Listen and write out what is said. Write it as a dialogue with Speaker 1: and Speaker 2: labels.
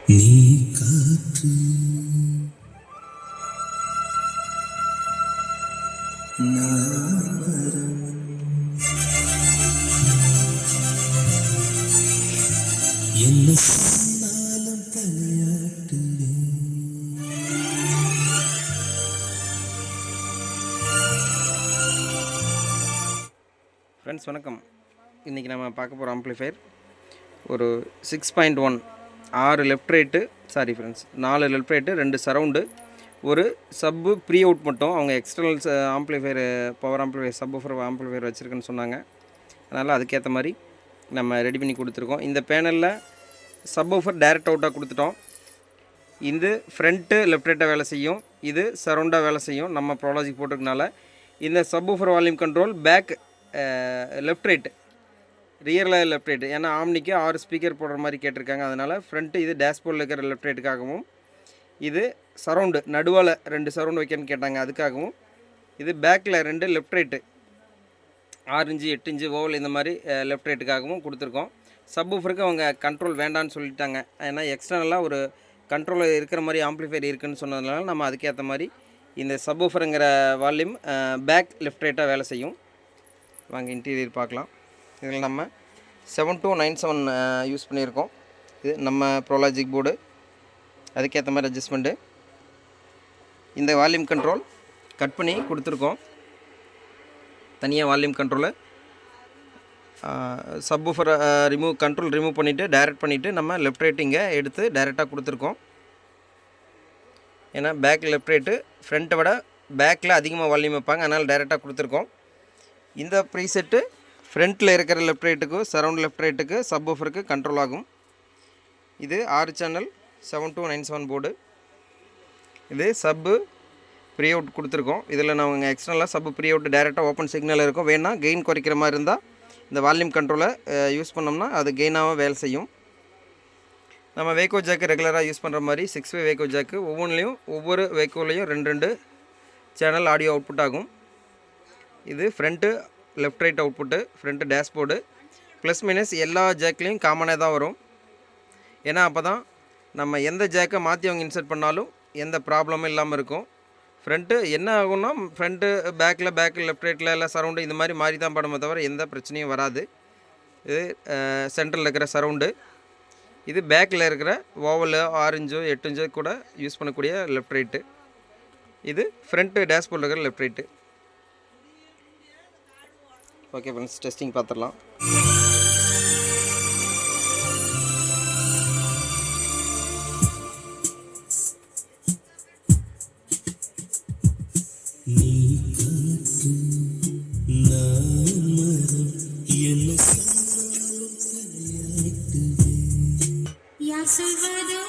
Speaker 1: நீ காற்று நான் மரம் என்ன சொன்னாலும் தலையாட்டுவேன்.
Speaker 2: ஃப்ரெண்ட்ஸ் வணக்கம். இன்றைக்கி நம்ம பார்க்க போகிற ஆம்ப்ளிஃபையர் ஒரு 6.1 6 left right fronts 4 left right 2 surround ஒரு சப்பு ப்ரீ அவுட் மட்டும். அவங்க external amplifier power amplifier subwoofer amplifier வச்சுருக்குன்னு சொன்னாங்க. அதனால் அதுக்கேற்ற மாதிரி நம்ம ரெடி பண்ணி கொடுத்துருக்கோம். இந்த பேனலில் சப்வூஃபர் டைரக்ட் அவுட்டாக கொடுத்துட்டோம். இது ஃப்ரண்ட்டு லெஃப்ட் ரைட்டாக வேலை செய்யும், இது சரவுண்டாக வேலை செய்யும். நம்ம ப்ரோலாஜிக் போட்டிருக்கனால இந்த subwoofer volume control back left right, ரியரில் லெஃப்ட் ரைட்டு. ஏன்னா ஆம்னிக்கு 6 ஸ்பீக்கர் போடுற மாதிரி கேட்டிருக்காங்க. அதனால் ஃப்ரண்ட்டு இது டேஷ்போர்டில் இருக்கிற லெஃப்ட் ரைட்டுக்காகவும், இது சரவுண்டு நடுவால் 2 சரவுண்டு வைக்கணும்னு கேட்டாங்க, அதுக்காகவும். இது பேக்கில் 2 left right 6 inch 8 inch oval இந்த மாதிரி லெஃப்ட் ரைட்டுக்காகவும் கொடுத்துருக்கோம். சப்வூஃபருக்கு அவங்க கண்ட்ரோல் வேண்டான்னு சொல்லிட்டாங்க. ஏன்னா எக்ஸ்டர்னலாக ஒரு கண்ட்ரோல் இருக்கிற மாதிரி ஆம்ப்ளிஃபையர் இருக்குதுன்னு சொன்னதுனால நம்ம அதுக்கேற்ற மாதிரி இந்த சப்வூஃபருங்கிற வால்யூம் பேக் லெஃப்ட் ரைட்டாக வேலை செய்யும். வாங்க இன்டீரியர் பார்க்கலாம். இதில் நம்ம 7297 யூஸ் பண்ணியிருக்கோம். இது நம்ம ப்ரோலாஜிக் போர்டு, அதுக்கேற்ற மாதிரி அட்ஜஸ்ட்மெண்ட்டு. இந்த வால்யூம் கண்ட்ரோல் கட் பண்ணி கொடுத்துருக்கோம். தனியாக வால்யூம் கண்ட்ரோலை சப்வூஃபர் கண்ட்ரோல் ரிமூவ் பண்ணிவிட்டு டைரக்ட் பண்ணிவிட்டு நம்ம லெஃப்ட் ரைட்டு இங்கே எடுத்து டைரெக்டாக கொடுத்துருக்கோம். ஏன்னா பேக் லெஃப்ட் ரைட்டு ஃப்ரண்ட்டை விட பேக்கில் அதிகமாக வால்யூம் வைப்பாங்க, அதனால் டைரெக்டாக கொடுத்துருக்கோம். இந்த ப்ரீசெட்டு ஃப்ரண்ட்டில் இருக்கிற லெஃப்ட் ரைட்டுக்கு சரவுண்ட் லெஃப்ட் ரைட்டுக்கு சப்வூஃபருக்கு கண்ட்ரோல் ஆகும். இது 6 சேனல் 7297 போர்டு. இது சப்பு ப்ரீ அவுட் கொடுத்துருக்கோம். இதில் நாங்கள் எக்ஸ்டர்னலாக சப்பு ப்ரீ அவுட் டைரெக்டாக ஓப்பன் சிக்னல் இருக்கும். வேணால் கெயின் குறைக்கிற மாதிரி இருந்தால் இந்த வால்யூம் கண்ட்ரோலை யூஸ் பண்ணோம்னா அது கெயினாக வேலை செய்யும். நம்ம வேக்கோ ஜாக்கு ரெகுலராக யூஸ் பண்ணுற மாதிரி 6 வே வேக்கோ ஜாக்கு ஒவ்வொன்றிலையும் ஒவ்வொரு வேக்கோலையும் 2 சேனல் ஆடியோ அவுட்புட் ஆகும். இது front left right output, front dashboard plus minus எல்லா ஜாக்லேயும் காமனாக தான் வரும். ஏன்னா அப்போ தான் நம்ம எந்த ஜாக்கை மாற்றி அவங்க இன்சர்ட் பண்ணாலும் எந்த ப்ராப்ளமும் இல்லாமல் இருக்கும். ஃப்ரண்ட்டு என்ன ஆகும்னா ஃப்ரண்ட்டு பேக்கில் லெஃப்ட் ரைட்டில் எல்லாம் சரவுண்டு இந்த மாதிரி மாறி தான் படுமே தவிர எந்த பிரச்சனையும் வராது. இது சென்ட்ரலில் இருக்கிற சரவுண்டு. இது பேக்கில் இருக்கிற ஓவலு 6 இன்ச்சோ 8 இன்ச்சோ கூட யூஸ் பண்ணக்கூடிய லெஃப்ட் ரைட்டு. இது ஃப்ரண்ட்டு டேஷ்போர்டில் இருக்கிற left right. Okay friends, testing பார்த்துடலாம்.
Speaker 1: நீ காற்று நான் மரம் என்ன சொன்னாலும் தலையாட்டுவேன்.
Speaker 3: யார் சொல்வதோ